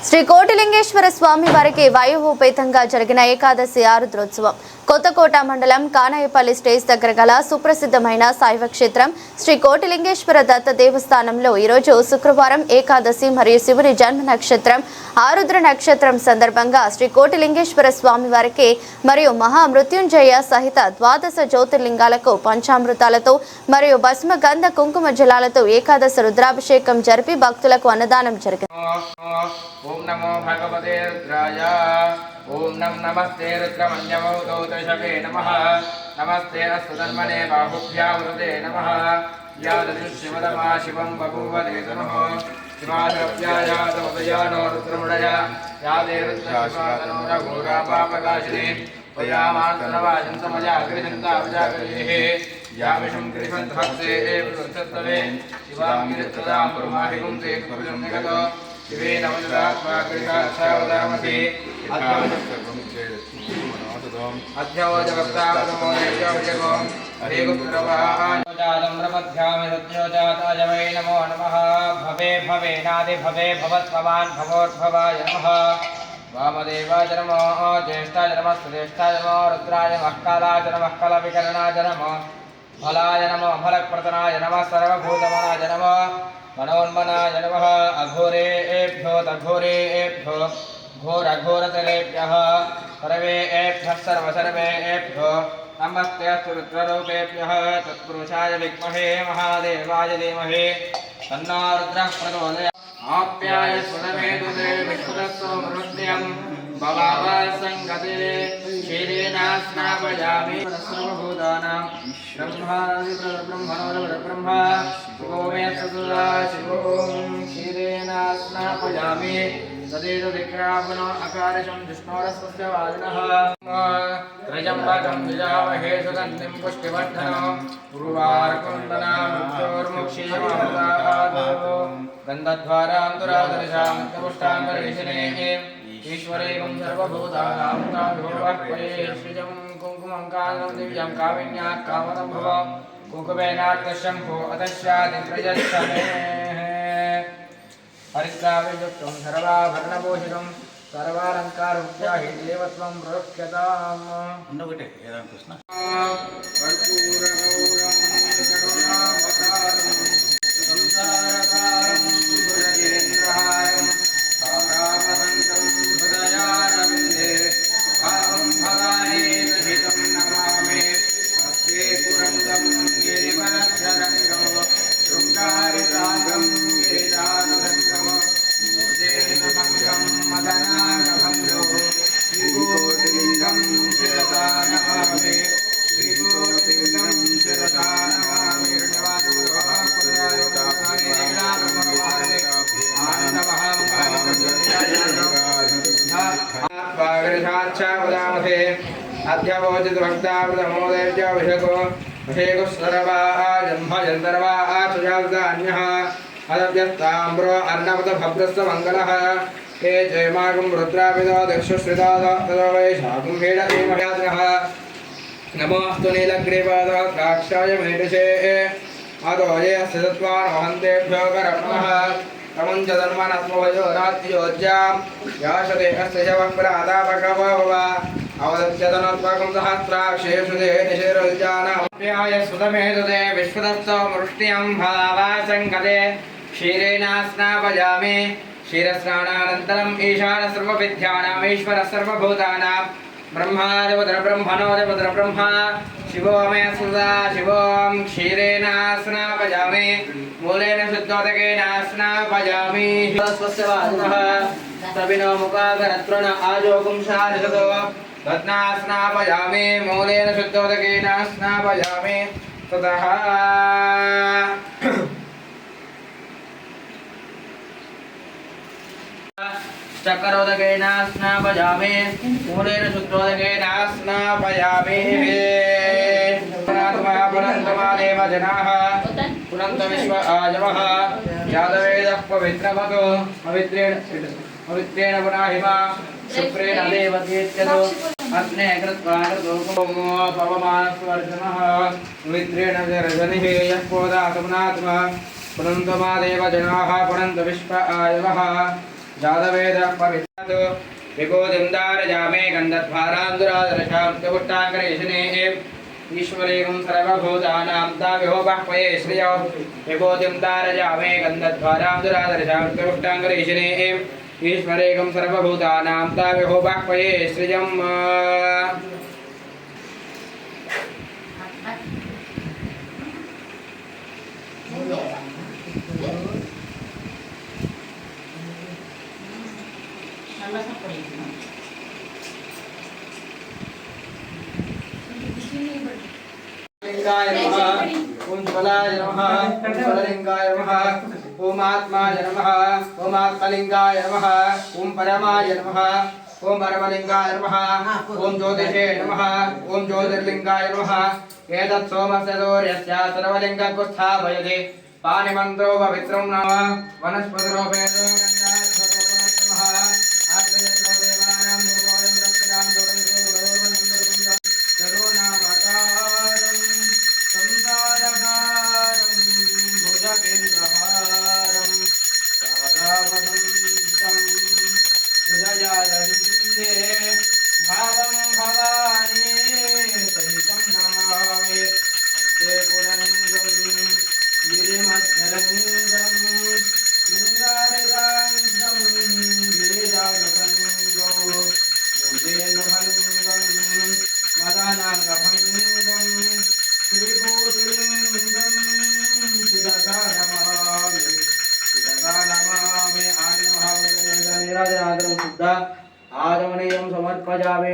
శ్రీ కోటిలింగేశ్వర స్వామి వారికి వైభవోపేతంగా జరిగిన ఏకాదశి ఆరుద్రోత్సవం కొత్తకోట మండలం కానాయపల్లి స్టేజ్ దగ్గర గల సుప్రసిద్ధమైన శైవ క్షేత్రం శ్రీ కోటిలింగేశ్వర దత్త దేవస్థానంలో ఈరోజు శుక్రవారం ఏకాదశి మరియు శివుని జన్మ నక్షత్రం ఆరుద్ర నక్షత్రం సందర్భంగా శ్రీ కోటిలింగేశ్వర స్వామి వారికి మరియు మహామృత్యుంజయ సహిత ద్వాదశ జ్యోతిర్లింగాలకు పంచామృతాలతో మరియు భస్మ గంధ కుంకుమ జలాలతో ఏకాదశి రుద్రాభిషేకం జరిపి భక్తులకు అన్నదానం జరిగింది. ఓం నమో భగవతే రుద్రాయ. ఓం నమస్తే రుద్రమన్యమౌతౌతశవే నమః. నమస్తే అస్వధన్మనే బాహుభ్యామృతే నమః. యాదృశ్యమదమా శివం బభూవదే తనుః. శివాద్రవ్యాయాదోదయానో రుద్రముడయ యాదే రుద్రశివాదనోరఘోరాపాపకాశినే త్వయామానవాజంతమజాగ్రజంతావజాగ్రజేః యామిషం గిరిసంతభక్తే వృత్తస్తవే శివాం గిరిత్రదాం కుర్మాహిగుం తే కుర్జం నిగతో శివే నమస్కారామసి అధ్యవజగస్తామోదయం హరే గుప్రవాహాజాదమ్రమధ్యామి సత్యోజాతాయ వై నమో నమః. భవే భవేనాది భవే భవత్వమాన్ భవోద్భవాయ నమః. వామదేవాయ నమో జ్యేష్ఠాయ నమః శ్రేష్ఠాయ నమో రుద్రాయ నమః కాలాయ నమః కలవికరణాయ నమో ఫలాయ నమో ఫలప్రదనాయ నమః సర్వభూతమనాయ నమో మనోన్మనాయ నమః. అఘోరేభ్యో తఘోరేభ్యో ఘోరఘోరతరేభ్యః సర్వేభ్యः సర్వసర్వేభ్యో నమస్తేస్తు రుద్రరూపేభ్యः. తత్పురుషాయ విద్మహే మహాదేవాయ ధీమహి తన్నో రుద్రః ప్రచోదయాత్. ఆప్యాయ స్వరమేతుతే విశ్వతస్సోమృత్యం భవావసంగతే క్షీరేణ స్నాపయామి. సర్వభూతానాం బ్రహ్మణోరబ్రహ్మ శివో మే సదా శివోం క్షీరేణ స్నాపయామి. తదేతదిక్రావణో అకారిషం విష్ణోరస్య వాదినః. త్రయంబకం యజామహే సుగంధిం పుష్టివర్ధనం ఉర్వారుకుందనాముక్షోర్ముక్షీయమామృతాద్. గంధద్వారాంతురాదర్శాం పుష్టాంబరీషిణేః ఈశ్వరైవం సర్వభూతానాం తాభోవక్వయే శ్రిజం కుంకుమం కాంతం దివ్యం కామిన్యా కామదం భవ కుంకుమేనార్కశంభో అతశ్యాది ప్రజచ్చమే. హరిద్రావియుక్తం సర్వాభరణభూషితం సర్వాలంకారముఖ్యాహి దేవత్వం ప్రరుహ్యతాం. అధ్యవోచిత భక్తామృతమోదయభిషేకో అభిషేకుస్వరవాజంభజంతర్వాచుజాన్యః అదవ్యస్తామ్రో అర్ణవత భద్రస్వ మంగళః. హే జయమాగం రుద్రాపిదో దక్షశ్రితాదో వై శాకం హేడమయాత్రః. నమోస్తు నీలగ్రీవాద ద్రాక్షాయ మేషే అదోజే సత్వాన్ వహంతేభ్యో కరమః. తమంచ ధన్మనస్మభయో రాత్రియోజ్యాం యాశతే అస్య శవప్రాదాపకవవ అవదత్యతనత్వకం సహస్రాక్షేషుదే నిశిరోజ్జానాప్యాయ సుతమేతుదే విశ్వదస్తమృష్ట్యం భావాసంగతే క్షీరేణ స్నాపయామి. క్షీరస్నానానంతరం ఈశాన సర్వవిద్యానాం ఈశ్వర సర్వభూతానాం బ్రహ్మాదిపదర బ్రహ్మణోదిపదర బ్రహ్మ శివో మే సదా శివోం క్షీరేణ స్నాపయామి. మూలేన శుద్ధోదకేన స్నాపయామి. స్వస్య వాదినః సవినో ముఖాకరత్రణ ఆజోగుం శారిషతో తద్నా స్నాపయామి. మూలేన శుద్ధోదకేన స్నాపయామి. తతః చక్రోదకేన స్నాపయామి. మూలేన శుద్ధోదకేన స్నాపయామి. పునంతమాదేవ జనాః పునంత విశ్వ ఆజమః యాదవేదః పవిత్రమతో పవిత్రేణ పునాహిమ శుక్రేణ దేవతీత్యదో అగ్నే కృత్వా కృతోపమో పవమానస్వర్జనః పవిత్రేణ రజనిః యః పోదాతమునాత్మ పునంతమాదేవ జనాః పునంత విశ్వ ఆయవః जातवेदः पवित्रतो विभूतिं गन्धद्वारान्दुरादर्शां चपुट्टाङ्करेशनेः ईश्वरेकं सर्वभूतानां ताविहोपह्वये श्रियो विभूतिं दारयामे गन्धद्वारान्दुरादर्शां चपुट्टाङ्करेशनेः ईश्वरेकं सर्वभूतानां ताविहोपह्वये श्रियम् लिंगाय नमः ओम ज्वलाय नमः ओम ज्वललिंगाय नमः ओम आत्माय नमः ओम आत्मलिंगाय नमः ओम परमाय नमः ओम परमलिंगाय नमः ओम ज्योतिषे नमः ओम ज्योतिर्लिंगाय नमः एतत् सोमस्य सूर्यस्य सर्वलिंगकुत्स्थापयति पाणिमन्त्रो पवित्रं नमः वनस्पतिरूपेण गन्धात् नमः आत्मयत्रो देवानां भूगोलं रक्षतां भावं भवानी सहितं नमामि पुरन्दं गिरिमध्यरङ्गं शृङ्गारिकाङ्गं गिरिजातभङ्गौ मूर्तेन्द्रभङ्गं मदनाङ्गभङ्गं श्रीभूतिलिङ्गं शिरसा नमामि आनमहावदननिराजनादनं शुद्ध आगमनीयं समर्पयामि।